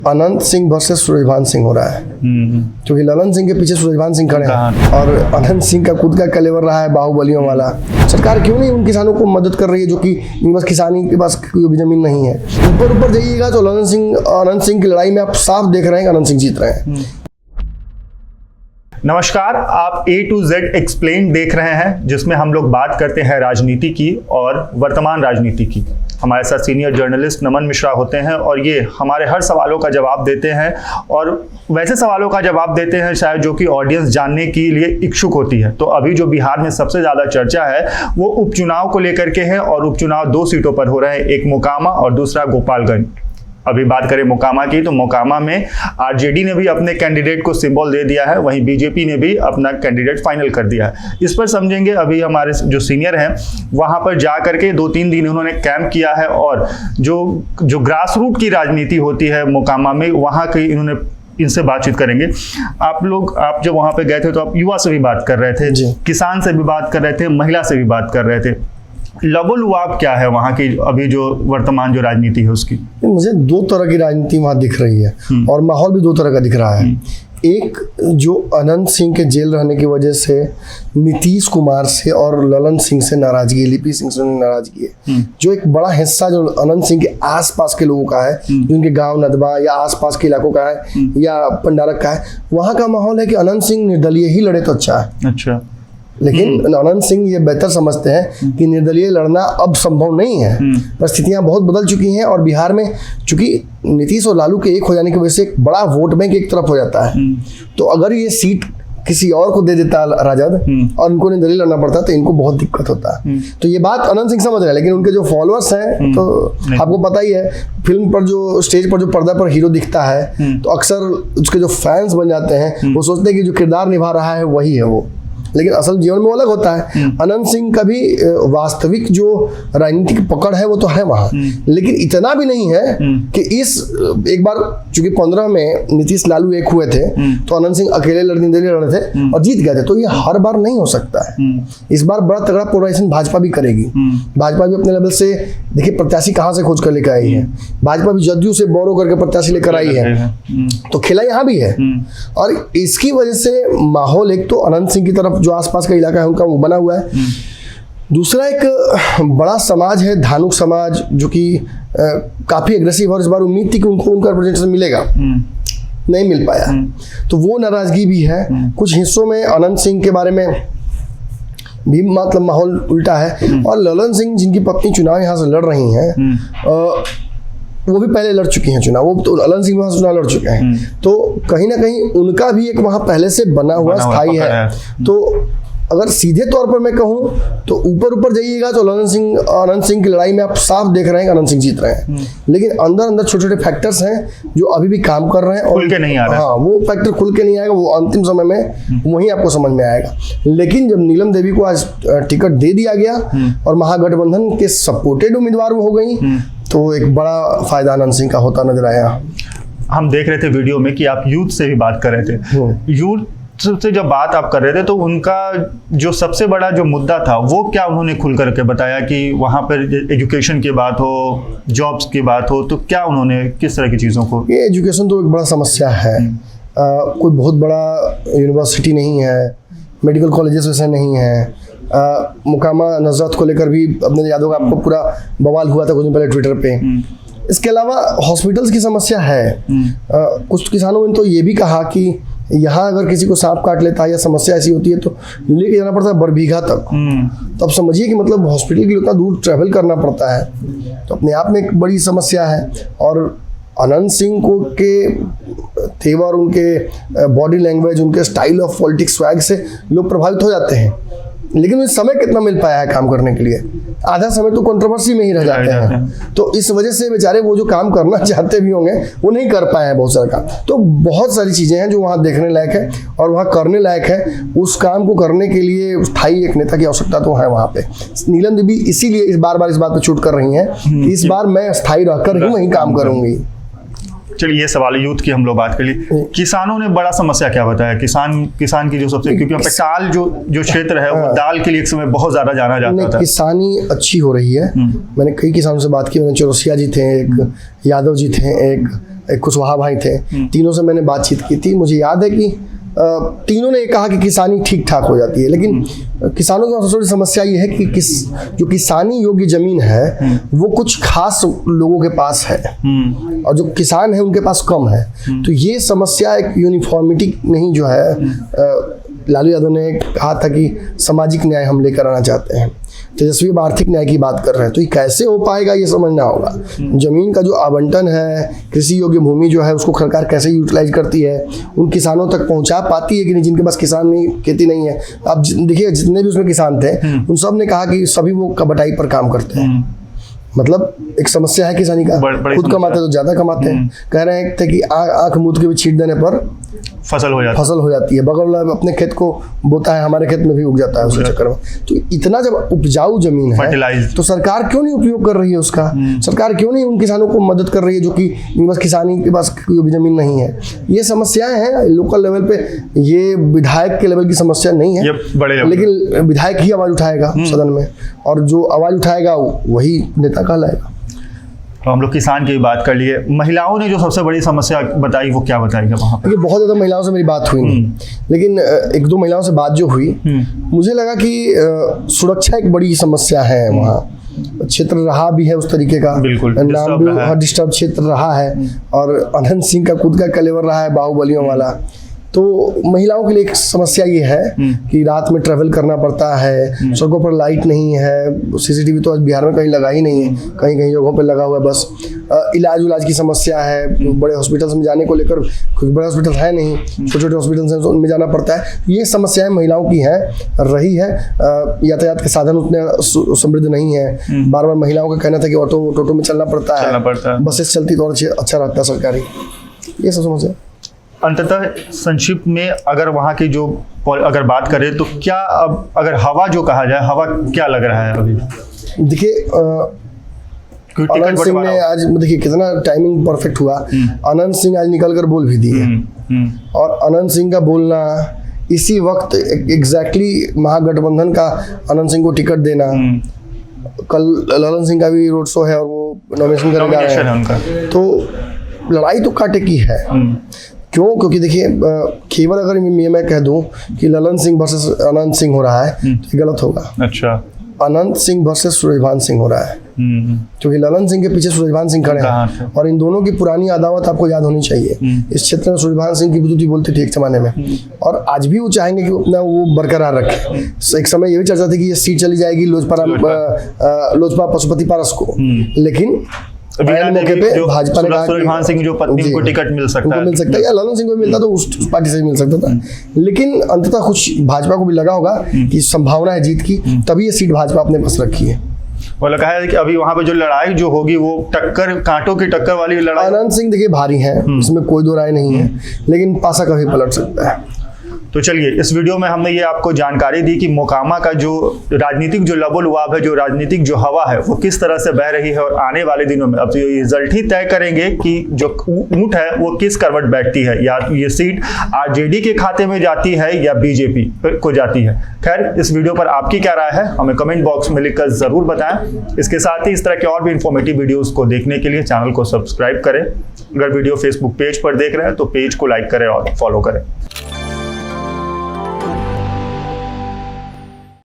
Anant Singh versus Surajbhan Singh हो रहा है, क्योंकि ललन सिंह के पीछे सूरजभान सिंह खड़े हैं और अनंत सिंह का खुद का कलेवर रहा है बाहुबलियों वाला। सरकार क्यों नहीं उन किसानों को मदद कर रही है जो कि बस किसानी के पास कोई भी जमीन नहीं है। ऊपर ऊपर जाइएगा तो अनंत सिंह की लड़ाई में आप साफ देख रहे हैं कि अनंत सिंह जीत रहे हैं। नमस्कार, आप A to Z एक्सप्लेन देख रहे हैं, जिसमें हम लोग बात करते हैं राजनीति की और वर्तमान राजनीति की। हमारे साथ सीनियर जर्नलिस्ट नमन मिश्रा होते हैं और ये हमारे हर सवालों का जवाब देते हैं और वैसे सवालों का जवाब देते हैं शायद जो कि ऑडियंस जानने के लिए इच्छुक होती है। तो अभी जो बिहार में सबसे ज़्यादा चर्चा है वो उपचुनाव को लेकर के है और उपचुनाव 2 सीटों पर हो रहे हैं, एक मोकामा और दूसरा गोपालगंज। अभी बात करें मोकामा की तो मोकामा में आरजेडी ने भी अपने कैंडिडेट को सिंबल दे दिया है, वहीं बीजेपी ने भी अपना कैंडिडेट फाइनल कर दिया है। इस पर समझेंगे। अभी हमारे जो सीनियर हैं वहां पर जा करके 2-3 दिन उन्होंने कैंप किया है और जो ग्रास रूट की राजनीति होती है मोकामा में, वहां की इन्होंने इनसे बातचीत करेंगे। आप जब वहां पे गए थे तो आप युवा से भी बात कर रहे थे, किसान से भी बात कर रहे थे, महिला से भी बात कर रहे थे। लबोलुआब क्या है वहाँ की अभी जो वर्तमान जो राजनीति है उसकी? मुझे 2 तरह की राजनीति वहाँ दिख रही है और माहौल भी 2 तरह का दिख रहा है। एक जो अनंत सिंह के जेल रहने की वजह से नीतीश कुमार से और ललन सिंह से नाराजगी, लिपि सिंह से नाराजगी है, जो एक बड़ा हिस्सा जो अनंत सिंह के आसपास के लोगों का है, जो उनके गांव नदबा या आसपास के इलाकों का है या पंडारक का है, वहाँ का माहौल है कि अनंत सिंह निर्दलीय ही लड़े तो अच्छा है। अच्छा, लेकिन अनंत सिंह ये बेहतर समझते हैं कि निर्दलीय लड़ना अब संभव नहीं है। परिस्थितियां बहुत बदल चुकी हैं और बिहार में चूंकि नीतीश और लालू के एक हो जाने की वजह से एक बड़ा वोट बैंक एक तरफ हो जाता है। तो अगर ये सीट किसी और को दे देता राजद और इनको निर्दलीय लड़ना पड़ता तो इनको बहुत दिक्कत होता है। तो ये बात अनंत सिंह समझ रहे हैं, लेकिन उनके जो फॉलोअर्स हैं तो आपको पता ही है, फिल्म पर जो स्टेज पर जो पर्दा पर हीरो दिखता है तो अक्सर उसके जो फैंस बन जाते हैं वो सोचते हैं कि जो किरदार निभा रहा है वही है वो, लेकिन असल जीवन में वो अलग होता है। अनंत सिंह का भी वास्तविक जो राजनीतिक पकड़ है वो तो है वहाँ, लेकिन इतना भी नहीं है कि एक बार चूंकि 15 में नीतीश लालू एक हुए थे तो अनंत सिंह अकेले लड़े थे और जीत गए थे। तो ये हर बार नहीं हो सकता है। इस बार बड़ा तगड़ा पोलराइजेशन भाजपा भी करेगी। भाजपा भी अपने लेवल से देखिए प्रत्याशी कहाँ से खोज कर लेकर आई है। भाजपा भी जदयू से बोरो करके प्रत्याशी लेकर आई है, तो खेला यहाँ भी है। और इसकी वजह से माहौल एक तो अनंत सिंह की तरफ जो आसपास का इलाका है उनका वो बना हुआ है। दूसरा एक बड़ा समाज है धानुक समाज, जो कि काफी एग्रेसिव, और इस बार उम्मीद थी कि उनको उनका रिप्रेजेंटेशन मिलेगा, नहीं मिल पाया, तो वो नाराजगी भी है। कुछ हिस्सों में अनंत सिंह के बारे में भी मतलब माहौल उल्टा है। और ललन सिंह जिनकी पत्नी चुनाव यहाँ से लड़ रही हैं, वो भी पहले लड़ चुकी हैं चुनाव, वो तो ललन सिंह वहाँ चुनाव लड़ चुके हैं, तो कहीं ना कहीं उनका भी एक वहाँ पहले से बना हुआ स्थायी है। तो अगर सीधे तौर पर मैं कहूँ तो ऊपर जाइएगा तो अनंत सिंह की लड़ाई में आप साफ देख रहे हैं कि अनंत सिंह जीत रहे हैं, लेकिन अंदर छोटे छोटे फैक्टर्स हैं जो अभी भी काम कर रहे हैं और खुल के नहीं आ रहा है। हाँ, वो फैक्टर खुल के नहीं आएगा, वो अंतिम समय में वही आपको समझ में आएगा। लेकिन जब नीलम देवी को आज टिकट दे दिया गया और महागठबंधन के सपोर्टेड उम्मीदवार हो गई, तो एक बड़ा फायदा अनंत सिंह का होता नजर आया। हम देख रहे थे वीडियो में कि आप यूथ से भी बात कर रहे थे। यूथ से जब बात आप कर रहे थे तो उनका जो सबसे बड़ा जो मुद्दा था वो क्या उन्होंने खुल करके बताया कि वहाँ पर एजुकेशन की बात हो, जॉब्स की बात हो, तो क्या उन्होंने किस तरह की चीज़ों को? ये एजुकेशन तो एक बड़ा समस्या है। कोई बहुत बड़ा यूनिवर्सिटी नहीं है, मेडिकल कॉलेजेस वैसे नहीं है। मुकामा नजरत को लेकर भी अपने यादों का आपको पूरा बवाल हुआ था कुछ दिन पहले ट्विटर पे। इसके अलावा हॉस्पिटल्स की समस्या है। कुछ किसानों ने तो ये भी कहा कि यहाँ अगर किसी को सांप काट लेता है या समस्या ऐसी होती है तो लेके जाना पड़ता है बरबीघा तक। तो अब समझिए कि मतलब हॉस्पिटल के लिए उतना दूर ट्रैवल करना पड़ता है, तो अपने आप में एक बड़ी समस्या है। और अनंत सिंह को के तेवर, उनके बॉडी लैंग्वेज, उनके स्टाइल ऑफ पॉलिटिक्स स्वैग से लोग प्रभावित हो जाते हैं, लेकिन उन्हें समय कितना मिल पाया है काम करने के लिए? आधा समय तो कंट्रोवर्सी में ही रह जाते हैं। तो इस वजह से बेचारे वो जो काम करना चाहते भी होंगे वो नहीं कर पाए हैं बहुत सारा काम। तो बहुत सारी चीजें हैं जो वहाँ देखने लायक है और वहाँ करने लायक है। उस काम को करने के लिए स्थायी एक नेता की आवश्यकता तो है वहाँ पे। नीलम देवी इसीलिए इस बार इस बात पे छूट कर रही हैं कि इस बार मैं स्थायी रहकर ही वहीं काम करूंगी। चलिए, ये सवाल यूथ की हम लोग बात कर लिए। किसानों ने बड़ा समस्या क्या बताया? किसान की जो सबसे, क्योंकि पचाल जो क्षेत्र है वो दाल के लिए एक समय बहुत ज्यादा जाना जाता था। किसानी अच्छी हो रही है। मैंने कई किसानों से बात की। मैंने चौरसिया जी थे, एक यादव जी थे, एक एक कुशवाहा भाई थे, तीनों से मैंने बातचीत की थी। मुझे याद है कि तीनों ने कहा कि किसानी ठीक ठाक हो जाती है, लेकिन किसानों की सबसे बड़ी समस्या ये है कि जो किसानी योग्य जमीन है वो कुछ खास लोगों के पास है और जो किसान है उनके पास कम है। तो ये समस्या एक यूनिफॉर्मिटी नहीं जो है, लालू यादव ने कहा था कि सामाजिक न्याय हम लेकर आना चाहते हैं, तेजस्वी अब आर्थिक न्याय की बात कर रहे हैं। तो ये कैसे हो पाएगा ये समझना होगा। जमीन का जो आवंटन है, कृषि योग्य भूमि जो है उसको सरकार कैसे यूटिलाइज करती है, उन किसानों तक पहुंचा पाती है कि नहीं जिनके पास किसान नहीं, खेती नहीं है। अब देखिए जितने भी उसमें किसान थे उन सब ने कहा कि सभी वो कबटाई पर काम करते हैं। मतलब एक समस्या है किसानी का, खुद कमाते तो ज्यादा कमाते हैं। कह रहे थे कि आंख मूंद के भी छींट देने पर फसल हो जाती है। बगल वाला अपने खेत को बोता है, हमारे खेत में भी उग जाता है उसके चक्कर में। तो इतना जब उपजाऊ जमीन है तो सरकार क्यों नहीं उपयोग कर रही है उसका? सरकार क्यों नहीं उन किसानों को मदद कर रही है जो कि बस किसानी के पास कोई जमीन नहीं है? ये समस्याएं हैं लोकल लेवल पे, ये विधायक के लेवल की समस्या नहीं है, लेकिन विधायक ही आवाज उठाएगा सदन में, और जो आवाज उठाएगा वही नेता कहलाएगा। तो हम लोग किसान की बात कर लिए। महिलाओं ने जो सबसे बड़ी समस्या बताई वो क्या बताई है वहाँ पे? ये बहुत ज़्यादा महिलाओं से मेरी बात हुई नहीं, लेकिन एक दो महिलाओं से बात जो हुई मुझे लगा कि सुरक्षा एक बड़ी समस्या है वहाँ। क्षेत्र रहा भी है उस तरीके का, नाम भी डिस्टर्ब क्षेत्र रहा है, और अनंत सिंह का खुद का कलेवर रहा है बाहुबलियों वाला। तो महिलाओं के लिए एक समस्या ये है कि रात में ट्रैवल करना पड़ता है, सड़कों पर लाइट नहीं है, सीसीटीवी तो आज बिहार में कहीं लगा ही नहीं है, कहीं कहीं जगहों पर लगा हुआ है बस। इलाज की समस्या है, बड़े हॉस्पिटल्स में जाने को लेकर, क्योंकि बड़े हॉस्पिटल है नहीं, छोटे छोटे हॉस्पिटल्स हैं उनमें जाना पड़ता है। ये समस्याएं महिलाओं की हैं, रही है। यातायात के साधन उतने समृद्ध नहीं है। बार बार महिलाओं का कहना था कि ऑटो में चलना पड़ता है, बसेस चलती तो और अच्छा रहता है सरकारी। ये सब समस्या। अंततः संक्षिप्त में अगर वहाँ की जो अगर बात करें तो क्या, अब अगर हवा जो कहा जाए, हवा क्या लग रहा है अभी? देखिए अनंत सिंह ने आज, देखिए कितना टाइमिंग परफेक्ट हुआ। अनंत सिंह आज निकल कर बोल भी दिए, और अनंत सिंह का बोलना इसी वक्त एग्जैक्टली महागठबंधन का अनंत सिंह को टिकट देना। कल ललन सिंह का भी रोड शो है और वो नॉमिनेशन करने जा रहे हैं, तो लड़ाई तो कांटे की है। क्यों? क्योंकि देखिए केवल अगर मैं कह दूं कि ललन सिंह वर्सेस अनंत सिंह हो रहा है तो गलत होगा। अच्छा, अनंत सिंह वर्सेस सूरजभान सिंह हो रहा है, क्योंकि ललन सिंह के पीछे सूरजभान सिंह खड़े हैं, और इन दोनों की पुरानी अदावत आपको याद होनी चाहिए। इस क्षेत्र में सूरजभान सिंह की विद्युती बोलती थी एक जमाने में, और आज भी वो चाहेंगे कि अपना वो बरकरार रखे। एक समय ये भी चर्चा थी कि ये सीट चली जाएगी लोजपा पशुपति पारस को, लेकिन मौके पे भाजपा ने कहा सूरजभान सिंह जो पत्नी को टिकट मिल सकता है, या ललन सिंह को मिलता तो उस पार्टी से मिल सकता था। लेकिन अंततः कुछ भाजपा को भी लगा होगा कि संभावना है जीत की, तभी ये सीट भाजपा अपने पास रखी है। वो लगा है कि अभी वहां पे जो लड़ाई जो होगी वो टक्कर, कांटों की टक्कर वाली लड़ाई। अनंत सिंह देखिए भारी है, इसमें कोई दो राय नहीं है, लेकिन पासा कभी पलट सकता है। तो चलिए, इस वीडियो में हमने ये आपको जानकारी दी कि मोकामा का जो राजनीतिक जो लबो-लुआब है, जो राजनीतिक जो हवा है, वो किस तरह से बह रही है, और आने वाले दिनों में अब तो ये रिजल्ट ही तय करेंगे कि जो ऊंट है वो किस करवट बैठती है, या ये सीट आरजेडी के खाते में जाती है या बीजेपी को जाती है। खैर, इस वीडियो पर आपकी क्या राय है हमें कमेंट बॉक्स में लिखकर जरूर बताएं। इसके साथ ही इस तरह के और भी इंफॉर्मेटिव वीडियोस को देखने के लिए चैनल को सब्सक्राइब करें। अगर वीडियो फेसबुक पेज पर देख रहे हैं तो पेज को लाइक करें और फॉलो करें।